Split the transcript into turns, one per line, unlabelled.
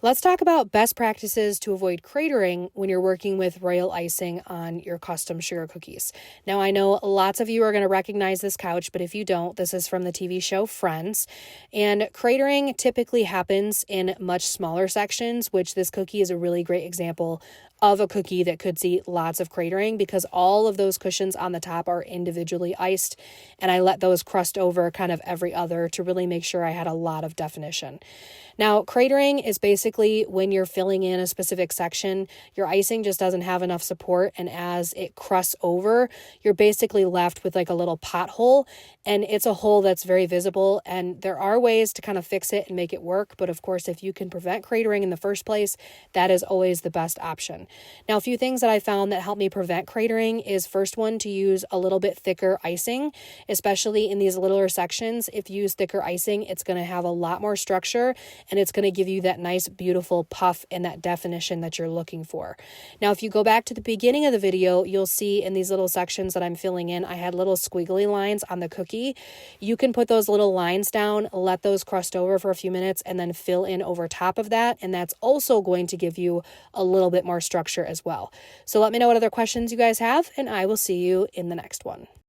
Let's talk about best practices to avoid cratering when you're working with royal icing on your custom sugar cookies. Now, I know lots of you are going to recognize this couch, but if you don't, this is from the TV show Friends. And cratering typically happens in much smaller sections, which this cookie is a really great example of a cookie that could see lots of cratering because all of those cushions on the top are individually iced, and I let those crust over kind of every other to really make sure I had a lot of definition. Now, cratering is basically when you're filling in a specific section, your icing just doesn't have enough support, and as it crusts over, you're basically left with like a little pothole, and it's a hole that's very visible, and there are ways to kind of fix it and make it work, but of course, if you can prevent cratering in the first place, that is always the best option. Now, a few things that I found that help me prevent cratering is first one, to use a little bit thicker icing, especially in these littler sections. If you use thicker icing, it's going to have a lot more structure, and it's going to give you that nice, beautiful puff and that definition that you're looking for. Now, if you go back to the beginning of the video, you'll see in these little sections that I'm filling in, I had little squiggly lines on the cookie. You can put those little lines down, let those crust over for a few minutes, and then fill in over top of that, and that's also going to give you a little bit more structure as well. So let me know what other questions you guys have, and I will see you in the next one.